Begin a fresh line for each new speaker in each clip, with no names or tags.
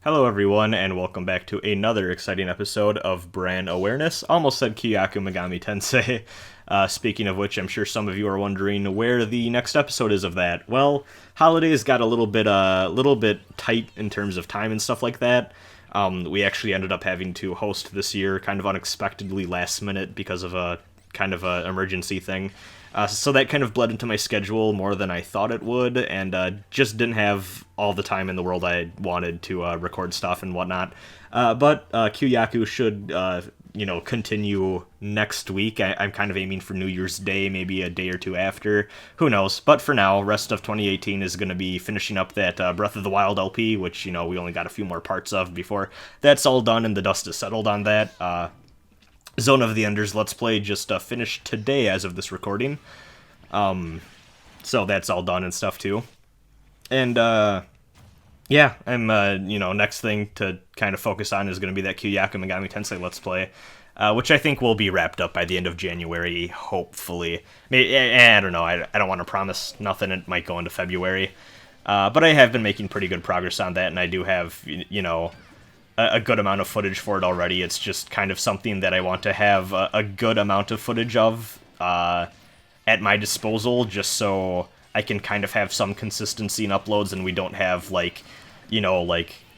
Hello, everyone, and welcome back to another exciting episode of Bran Awareness. Almost said Kyaku Megami Tensei. Speaking of which, I'm sure some of you are wondering where the next episode is of that. Well, holidays got a little bit tight in terms of time and stuff like that. We actually ended up having to host this year kind of unexpectedly last minute because of a kind of a emergency thing. So that kind of bled into my schedule more than I thought it would, and just didn't have all the time in the world I wanted to record stuff and whatnot. But Kyaku should, continue next week. I'm kind of aiming for New Year's Day, maybe a day or two after. Who knows? But for now, rest of 2018 is going to be finishing up that Breath of the Wild LP, which, we only got a few more parts of before that's all done and the dust is settled on that. Zone of the Enders Let's Play just finished today as of this recording. So that's all done and stuff too. And, yeah, I'm, next thing to kind of focus on is going to be that Kyaku Megami Tensei Let's Play, which I think will be wrapped up by the end of January, hopefully. I don't know, I don't want to promise nothing, it might go into February. But I have been making pretty good progress on that, and I do have, a good amount of footage for it already. It's just kind of something that I want to have a good amount of footage of at my disposal, just so I can kind of have some consistency in uploads and we don't have, like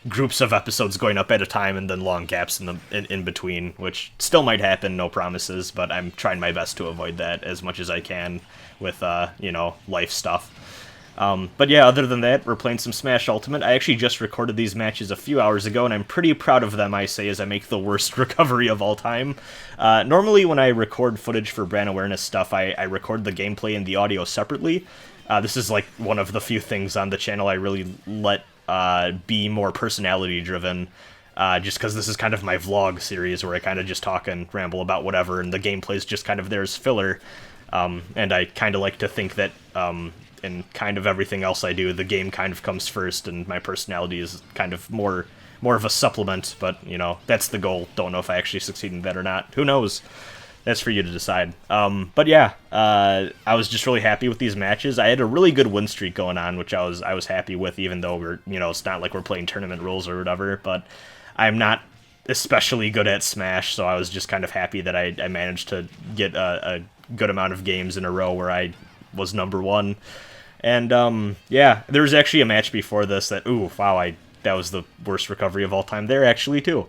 groups of episodes going up at a time and then long gaps in between, which still might happen, no promises, but I'm trying my best to avoid that as much as I can with, life stuff. But yeah, other than that, we're playing some Smash Ultimate. I actually just recorded these matches a few hours ago, and I'm pretty proud of them, I say, as I make the worst recovery of all time. Normally, when I record footage for Brand Awareness stuff, I record the gameplay and the audio separately. This is, like, one of the few things on the channel I really let be more personality-driven, just because this is kind of my vlog series where I kind of just talk and ramble about whatever, and the gameplay's just kind of there as filler. And I kind of like to think that, in kind of everything else I do, the game kind of comes first, and my personality is kind of more of a supplement, but, that's the goal. Don't know if I actually succeed in that or not. Who knows? That's for you to decide. But yeah, I was just really happy with these matches. I had a really good win streak going on, which I was happy with, even though we're, it's not like we're playing tournament rules or whatever, but I'm not especially good at Smash, so I was just kind of happy that I managed to get a good amount of games in a row where I was number one. And, yeah, there was actually a match before this that, that was the worst recovery of all time there, actually, too.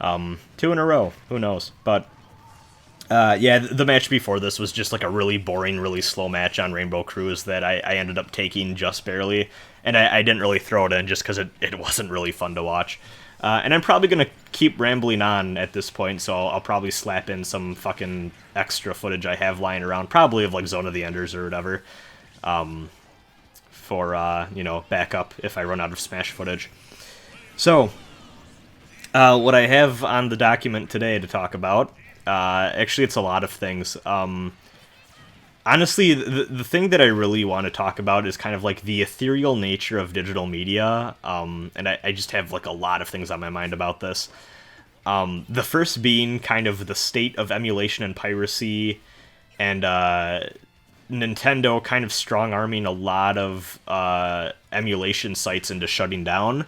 2 in a row, who knows, but, yeah, the match before this was just, like, a really boring, really slow match on Rainbow Cruise that I ended up taking just barely, and I didn't really throw it in just because it wasn't really fun to watch. And I'm probably going to keep rambling on at this point, so I'll probably slap in some fucking extra footage I have lying around, probably of, like, Zone of the Enders or whatever, for, backup if I run out of Smash footage. So, what I have on the document today to talk about, actually it's a lot of things. Honestly, the thing that I really want to talk about is kind of like the ethereal nature of digital media, and I just have like a lot of things on my mind about this. The first being kind of the state of emulation and piracy, and Nintendo kind of strong-arming a lot of emulation sites into shutting down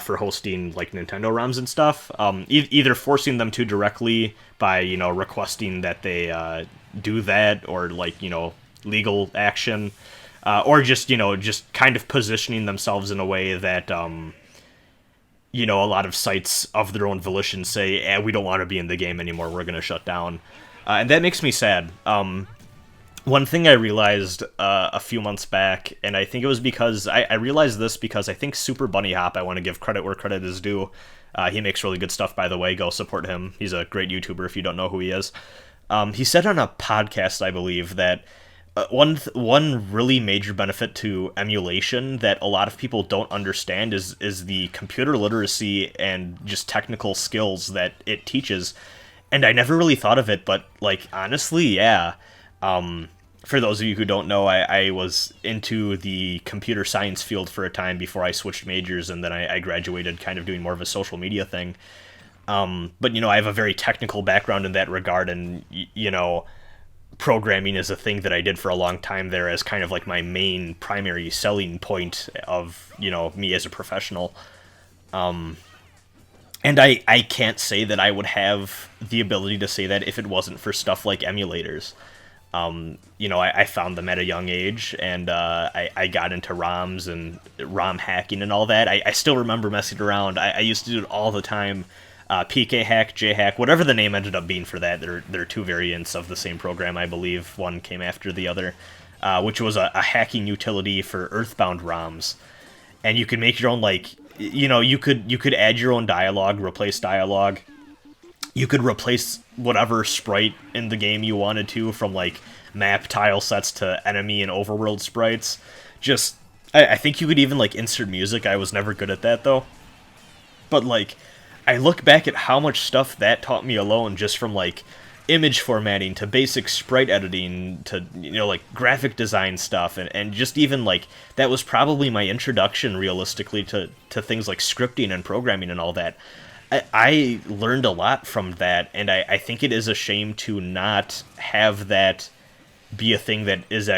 for hosting like Nintendo ROMs and stuff. Either forcing them to directly by, requesting that they do that, or like, legal action, or just, just kind of positioning themselves in a way that, a lot of sites of their own volition say, we don't want to be in the game anymore, we're going to shut down. And that makes me sad. One thing I realized a few months back, and I think it was because, I realized this because I think Super Bunny Hop, I want to give credit where credit is due. He makes really good stuff, by the way, go support him. He's a great YouTuber if you don't know who he is. He said on a podcast, I believe, that one really major benefit to emulation that a lot of people don't understand is the computer literacy and just technical skills that it teaches. And I never really thought of it, but, like, honestly, yeah. For those of you who don't know, I was into the computer science field for a time before I switched majors, and then I graduated kind of doing more of a social media thing. But, I have a very technical background in that regard, and, programming is a thing that I did for a long time there as kind of like my main primary selling point of, me as a professional. And I can't say that I would have the ability to say that if it wasn't for stuff like emulators. I found them at a young age, and I got into ROMs and ROM hacking and all that. I still remember messing around. I used to do it all the time. PK hack, J hack, whatever the name ended up being for that. They're two variants of the same program, I believe. One came after the other, which was a hacking utility for Earthbound ROMs, and you could make your own you could add your own dialogue, replace dialogue. You could replace whatever sprite in the game you wanted to, from map tile sets to enemy and overworld sprites. I think you could even insert music. I was never good at that though. But I look back at how much stuff that taught me alone, just from image formatting to basic sprite editing to graphic design stuff, and just even that was probably my introduction realistically to things like scripting and programming and all that. I learned a lot from that, and I think it is a shame to not have that be a thing that is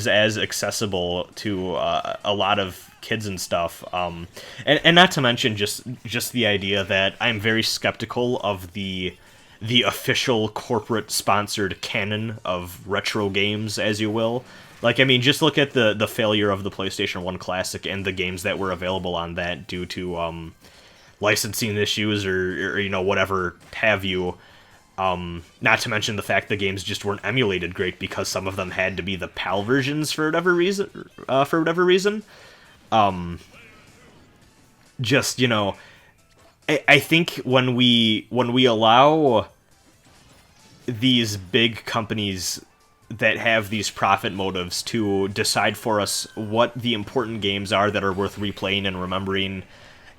as accessible to a lot of kids and stuff. And not to mention just the idea that I'm very skeptical of the official corporate sponsored canon of retro games, as you will. Just look at the failure of the PlayStation 1 Classic and the games that were available on that due to licensing issues or whatever have you. Not to mention the fact the games just weren't emulated great because some of them had to be the PAL versions for whatever reason. I think when we allow these big companies that have these profit motives to decide for us what the important games are that are worth replaying and remembering,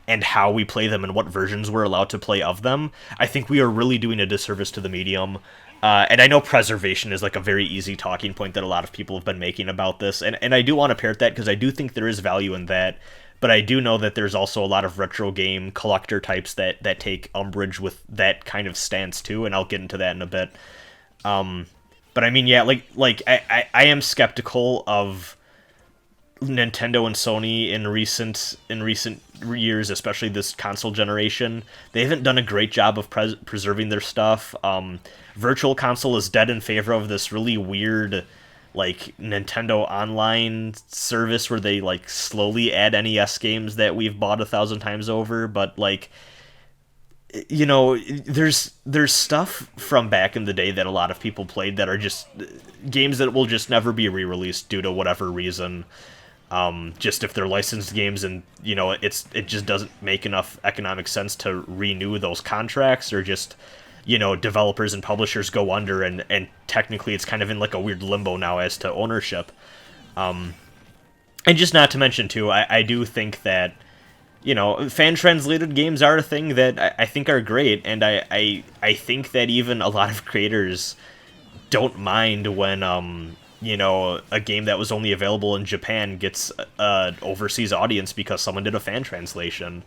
and how we play them and what versions we're allowed to play of them, I think we are really doing a disservice to the medium. And I know preservation is a very easy talking point that a lot of people have been making about this, and I do want to parrot that because I do think there is value in that, but I do know that there's also a lot of retro game collector types that take umbrage with that kind of stance too, and I'll get into that in a bit. But I mean, yeah, I am skeptical of Nintendo and Sony in recent years, especially this console generation. They haven't done a great job of preserving their stuff. Virtual Console is dead in favor of this really weird Nintendo Online service where they slowly add NES games that we've bought 1,000 times over, but there's stuff from back in the day that a lot of people played that are just games that will just never be re-released due to whatever reason. Just if they're licensed games and it just doesn't make enough economic sense to renew those contracts, or just developers and publishers go under, and technically it's kind of in a weird limbo now as to ownership. And just not to mention too, I do think that fan translated games are a thing that I think are great, and I think that even a lot of creators don't mind when a game that was only available in Japan gets an overseas audience because someone did a fan translation.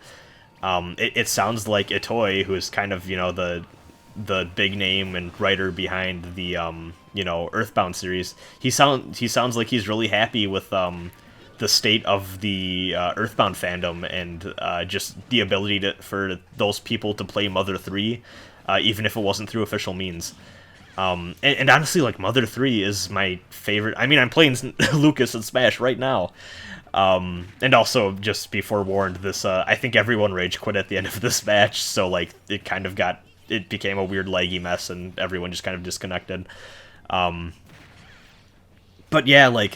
It sounds like Itoi, who is kind of the big name and writer behind the Earthbound series. He sounds like he's really happy with the state of the Earthbound fandom, and just the ability for those people to play Mother 3, even if it wasn't through official means. And honestly, Mother 3 is my favorite. I mean, I'm playing Lucas and Smash right now. And also, just be forewarned, this, I think everyone rage quit at the end of this match, so, it became a weird laggy mess, and everyone just kind of disconnected. But yeah,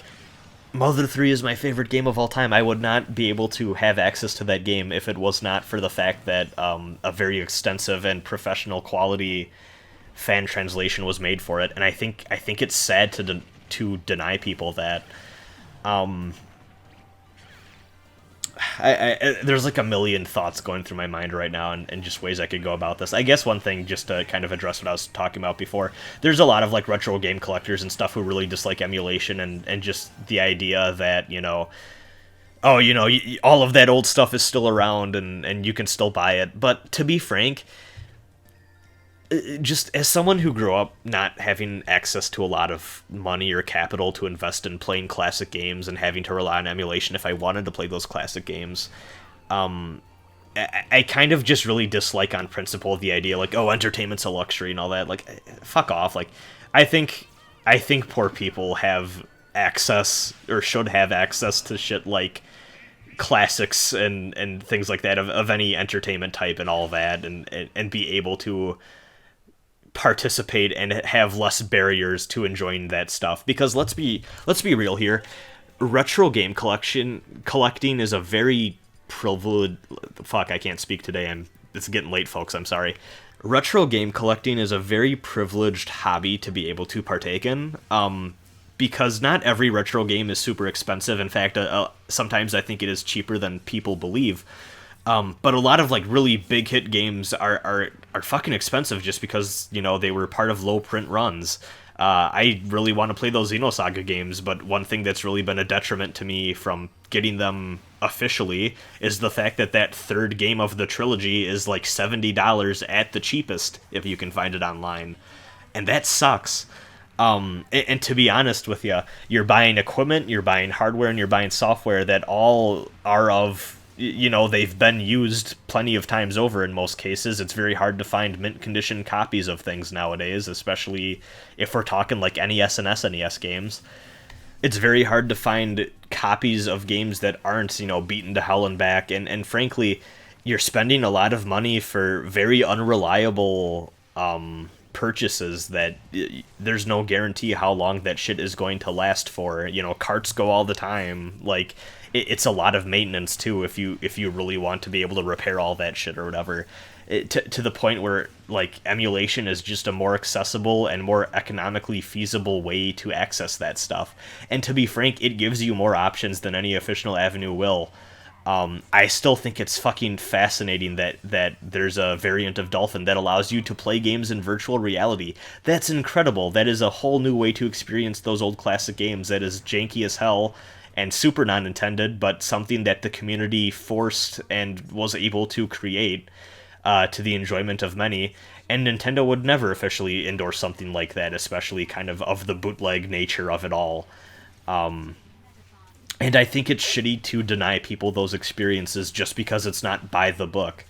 Mother 3 is my favorite game of all time. I would not be able to have access to that game if it was not for the fact that a very extensive and professional quality fan translation was made for it, and I think it's sad to deny people that. There's a million thoughts going through my mind right now, and just ways I could go about this. I guess one thing, just to kind of address what I was talking about before, there's a lot of retro game collectors and stuff who really dislike emulation, and just the idea that all of that old stuff is still around and you can still buy it. But to be frank, just as someone who grew up not having access to a lot of money or capital to invest in playing classic games and having to rely on emulation if I wanted to play those classic games, I kind of just really dislike on principle the idea, like, oh, entertainment's a luxury and all that. Like, fuck off. Like, I think poor people have access, or should have access to shit like classics and things like that of any entertainment type and all that, and be able to participate and have less barriers to enjoying that stuff. Because let's be real here, retro game collecting is a very privileged, fuck, I can't speak today, it's getting late, folks, I'm sorry. Retro game collecting is a very privileged hobby to be able to partake in, because not every retro game is super expensive. In fact, sometimes I think it is cheaper than people believe. But a lot of like really big hit games are fucking expensive just because, you know, they were part of low print runs. I really want to play those Xenosaga games, but one thing that's really been a detriment to me from getting them officially is the fact that third game of the trilogy is like $70 at the cheapest if you can find it online. And that sucks. And to be honest with you, you're buying equipment, you're buying hardware, and you're buying software that all are of, you know, they've been used plenty of times over in most cases. It's very hard to find mint condition copies of things nowadays, especially if we're talking like NES and SNES games. It's very hard to find copies of games that aren't, you know, beaten to hell and back, and frankly, you're spending a lot of money for very unreliable purchases that there's no guarantee how long that shit is going to last for. You know, carts go all the time. Like, it's a lot of maintenance too if you really want to be able to repair all that shit or whatever. To the point where like emulation is just a more accessible and more economically feasible way to access that stuff. And to be frank, it gives you more options than any official avenue will. I still think it's fucking fascinating that there's a variant of Dolphin that allows you to play games in virtual reality. That's incredible. That is a whole new way to experience those old classic games that is janky as hell and super non-intended, but something that the community forced and was able to create to the enjoyment of many. And Nintendo would never officially endorse something like that, especially kind of the bootleg nature of it all. And I think it's shitty to deny people those experiences just because it's not by the book.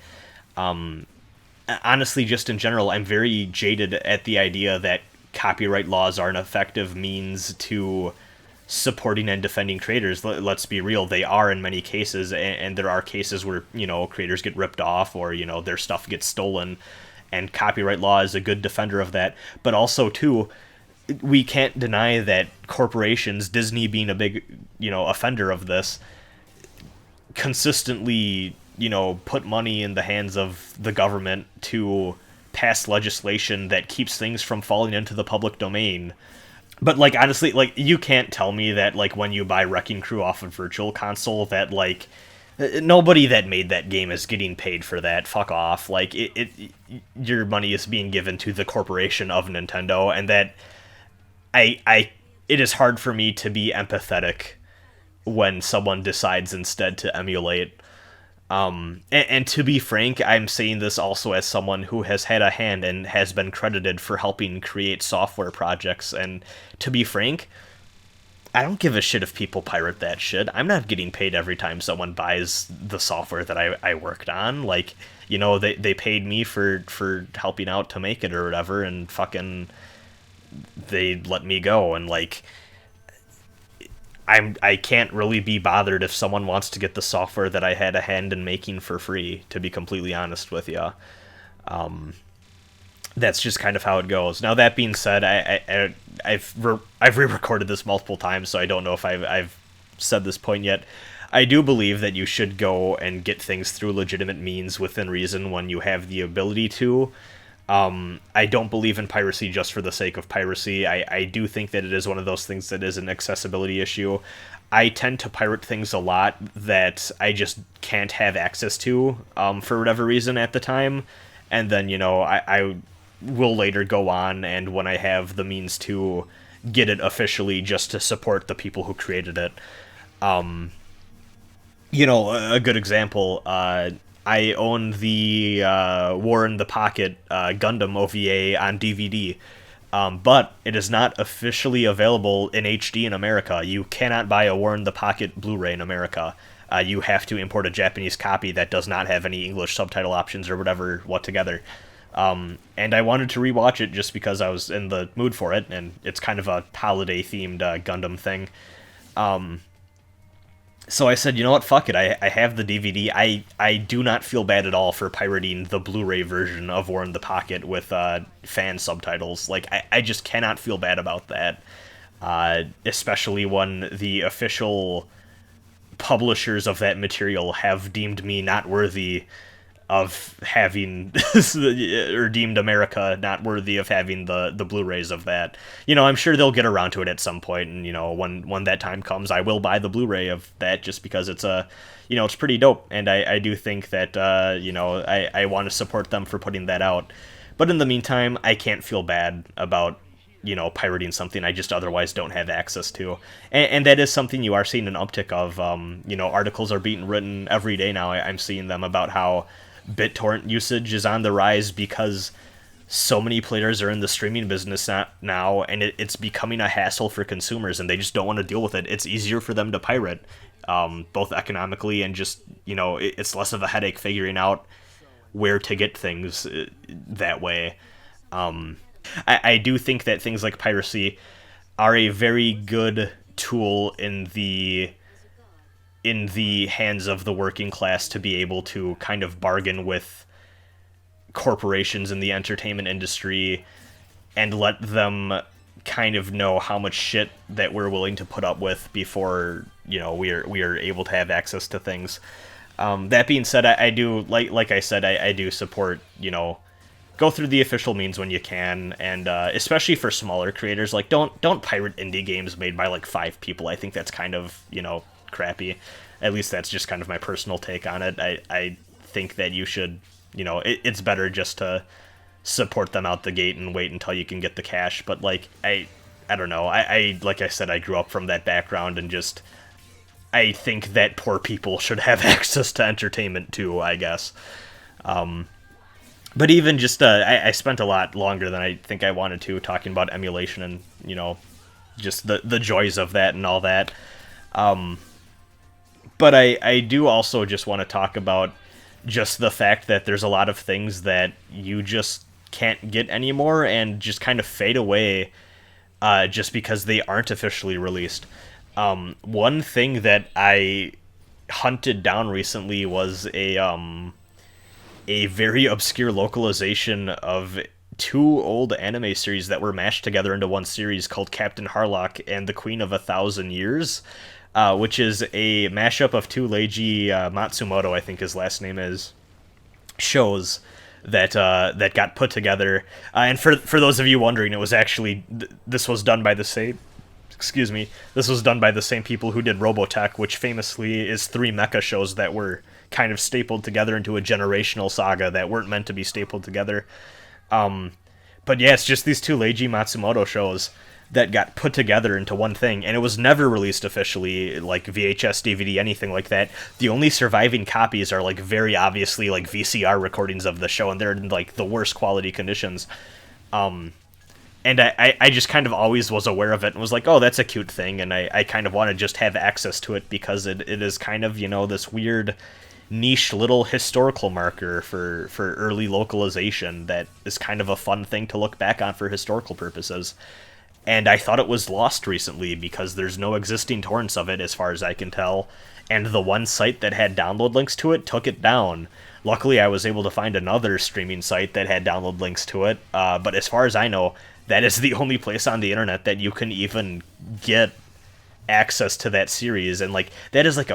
Honestly, just in general, I'm very jaded at the idea that copyright laws are an effective means to supporting and defending creators. Let's be real, they are in many cases, and there are cases where, you know, creators get ripped off or, you know, their stuff gets stolen, and copyright law is a good defender of that. But also, too, we can't deny that corporations, Disney being a big, you know, offender of this, consistently, you know, put money in the hands of the government to pass legislation that keeps things from falling into the public domain. But, like, honestly, like, you can't tell me that, like, when you buy Wrecking Crew off a Virtual Console that, like, nobody that made that game is getting paid for that. Fuck off. Like, your money is being given to the corporation of Nintendo, and that it is hard for me to be empathetic when someone decides instead to emulate. And to be frank, I'm saying this also as someone who has had a hand and has been credited for helping create software projects. And to be frank, I don't give a shit if people pirate that shit. I'm not getting paid every time someone buys the software that I worked on. Like, you know, they paid me for helping out to make it or whatever, and fucking they let me go. And, like, I can't really be bothered if someone wants to get the software that I had a hand in making for free, to be completely honest with you. That's just kind of how it goes. Now, that being said, I've re-recorded this multiple times, so I don't know if I've said this point yet. I do believe that you should go and get things through legitimate means within reason when you have the ability to. I don't believe in piracy just for the sake of piracy. I do think that it is one of those things that is an accessibility issue. I tend to pirate things a lot that I just can't have access to for whatever reason at the time. And then, you know, I will later go on, and when I have the means to get it officially just to support the people who created it. You know, a good example, I own the War in the Pocket Gundam OVA on DVD, but it is not officially available in HD in America. You cannot buy a War in the Pocket Blu-ray in America. you have to import a Japanese copy that does not have any English subtitle options or whatever together. And I wanted to rewatch it just because I was in the mood for it, and it's kind of a holiday-themed Gundam thing. So I said, you know what, fuck it, I have the DVD. I do not feel bad at all for pirating the Blu-ray version of War in the Pocket with fan subtitles. Like, I just cannot feel bad about that. Especially when the official publishers of that material have deemed me not worthy of having, or deemed America not worthy of having the Blu-rays of that. You know, I'm sure they'll get around to it at some point, and, you know, when that time comes, I will buy the Blu-ray of that just because it's it's pretty dope, and I do think that, I want to support them for putting that out. But in the meantime, I can't feel bad about, pirating something I just otherwise don't have access to. And that is something you are seeing an uptick of. Articles are being written every day now. I'm seeing them about how BitTorrent usage is on the rise because so many players are in the streaming business now, and it's becoming a hassle for consumers, and they just don't want to deal with it. It's easier for them to pirate, both economically and just, it's less of a headache figuring out where to get things that way. I do think that things like piracy are a very good tool in the hands of the working class to be able to kind of bargain with corporations in the entertainment industry and let them kind of know how much shit that we're willing to put up with before, we are able to have access to things. That being said, I do, like I said, I do support, go through the official means when you can, and especially for smaller creators, like don't pirate indie games made by like 5 people. I think that's kind of, crappy. At least that's just kind of my personal take on it. I think that you should, it's better just to support them out the gate and wait until you can get the cash. But like, I don't know. I like I said, I grew up from that background, and just, I think that poor people should have access to entertainment too, I guess. But even just, I spent a lot longer than I think I wanted to talking about emulation and, just the joys of that and all that. But I do also just want to talk about just the fact that there's a lot of things that you just can't get anymore and just kind of fade away just because they aren't officially released. One thing that I hunted down recently was a very obscure localization of 2 old anime series that were mashed together into one series called Captain Harlock and the Queen of 1,000 Years, which is a mashup of 2 Leiji Matsumoto, I think his last name is, shows that got put together. And for those of you wondering, it was actually, this was done by the same, this was done by the same people who did Robotech, which famously is 3 mecha shows that were kind of stapled together into a generational saga that weren't meant to be stapled together. But yeah, it's just these 2 Leiji Matsumoto shows that got put together into one thing, and it was never released officially, like VHS, DVD, anything like that. The only surviving copies are like very obviously like VCR recordings of the show, and they're in like the worst quality conditions. And I just kind of always was aware of it and was like, oh, that's a cute thing, and I kind of want to just have access to it because it is kind of, this weird niche little historical marker for early localization that is kind of a fun thing to look back on for historical purposes. And I thought it was lost recently because there's no existing torrents of it as far as I can tell, and the one site that had download links to it took it down. Luckily, I was able to find another streaming site that had download links to it, but as far as I know, that is the only place on the internet that you can even get access to that series, and like that is like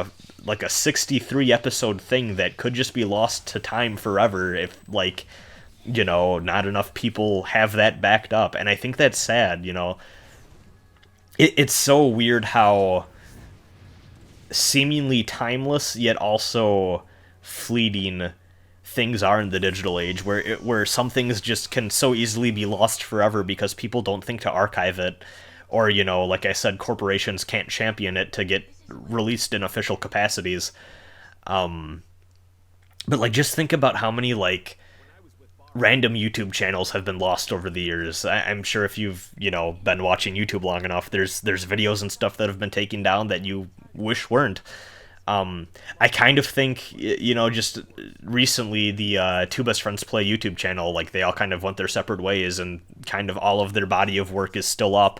a 63 episode thing that could just be lost to time forever if like not enough people have that backed up. And I think that's sad. It's so weird how seemingly timeless yet also fleeting things are in the digital age, where some things just can so easily be lost forever because people don't think to archive it, or like I said, corporations can't champion it to get released in official capacities. But like, just think about how many like random YouTube channels have been lost over the years. I'm sure if you've been watching YouTube long enough, there's videos and stuff that have been taken down that you wish weren't. I kind of think, just recently the Two Best Friends Play YouTube channel, like they all kind of went their separate ways, and kind of all of their body of work is still up,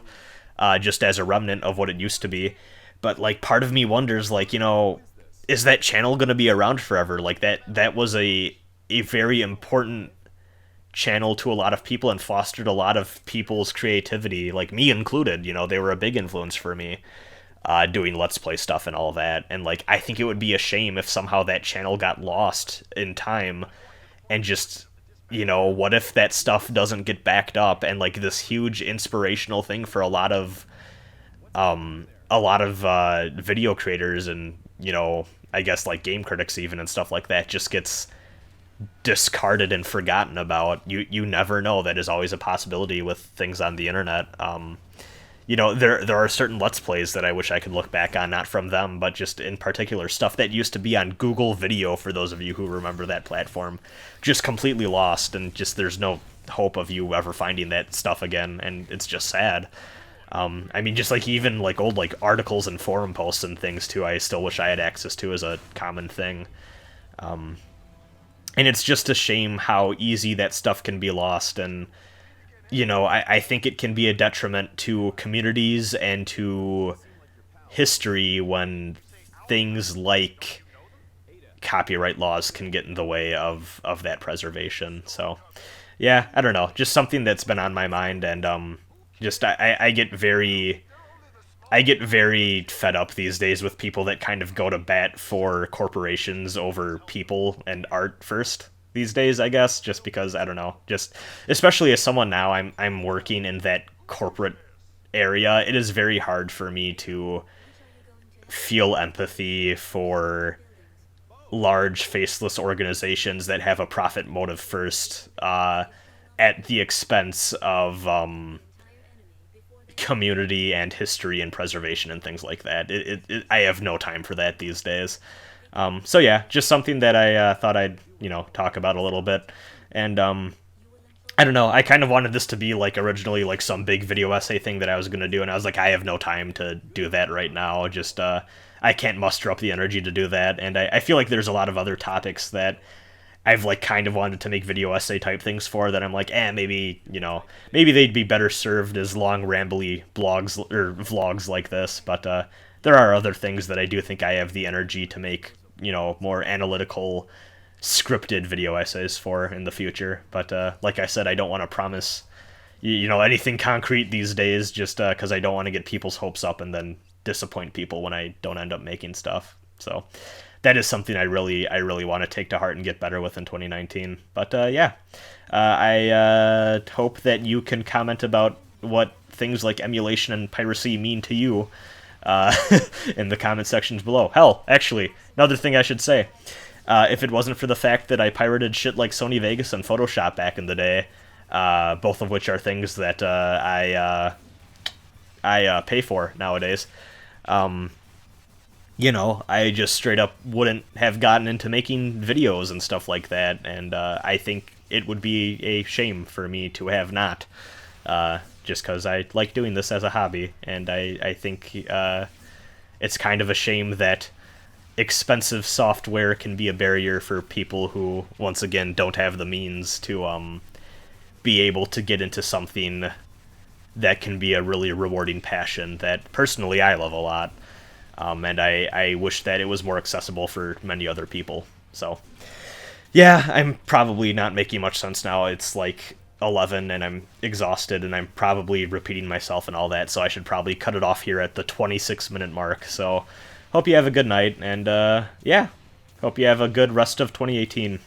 just as a remnant of what it used to be. But like part of me wonders, like, is that channel gonna be around forever? Like that was a very important channel to a lot of people and fostered a lot of people's creativity, like me included. They were a big influence for me, doing Let's Play stuff and all that. And like, I think it would be a shame if somehow that channel got lost in time, and just, what if that stuff doesn't get backed up, and like this huge inspirational thing for a lot of video creators and, I guess like game critics even and stuff like that just gets discarded and forgotten about. You never know. That is always a possibility with things on the internet. There are certain Let's Plays that I wish I could look back on, not from them, but just in particular stuff that used to be on Google Video, for those of you who remember that platform, just completely lost, and just there's no hope of you ever finding that stuff again, and it's just sad. Just like even like old like articles and forum posts and things too, I still wish I had access to as a common thing. And it's just a shame how easy that stuff can be lost, and I think it can be a detriment to communities and to history when things like copyright laws can get in the way of that preservation. So, yeah, I don't know, just something that's been on my mind, and I get very fed up these days with people that kind of go to bat for corporations over people and art first these days, I guess, just because, I don't know, just especially as someone now, I'm working in that corporate area. It is very hard for me to feel empathy for large faceless organizations that have a profit motive first, at the expense of community and history and preservation and things like that. I have no time for that these days. So yeah, just something that I thought I'd talk about a little bit. And I don't know, I kind of wanted this to be like originally like some big video essay thing that I was gonna do, and I was like, I have no time to do that right now. Just I can't muster up the energy to do that, and I feel like there's a lot of other topics that I've like kind of wanted to make video essay type things for, that I'm like, maybe they'd be better served as long rambly blogs or vlogs like this. But there are other things that I do think I have the energy to make, more analytical, scripted video essays for in the future. But like I said, I don't want to promise anything concrete these days, just because I don't want to get people's hopes up and then disappoint people when I don't end up making stuff. So that is something I really want to take to heart and get better with in 2019. But yeah, I hope that you can comment about what things like emulation and piracy mean to you in the comment sections below. Hell, actually, another thing I should say, if it wasn't for the fact that I pirated shit like Sony Vegas and Photoshop back in the day, both of which are things that I pay for nowadays, I just straight up wouldn't have gotten into making videos and stuff like that, and I think it would be a shame for me to have not, just because I like doing this as a hobby, and I think it's kind of a shame that expensive software can be a barrier for people who, once again, don't have the means to be able to get into something that can be a really rewarding passion that, personally, I love a lot. And I wish that it was more accessible for many other people. So, yeah, I'm probably not making much sense now. It's like 11 and I'm exhausted and I'm probably repeating myself and all that, so I should probably cut it off here at the 26-minute mark. So, hope you have a good night, and yeah, hope you have a good rest of 2018.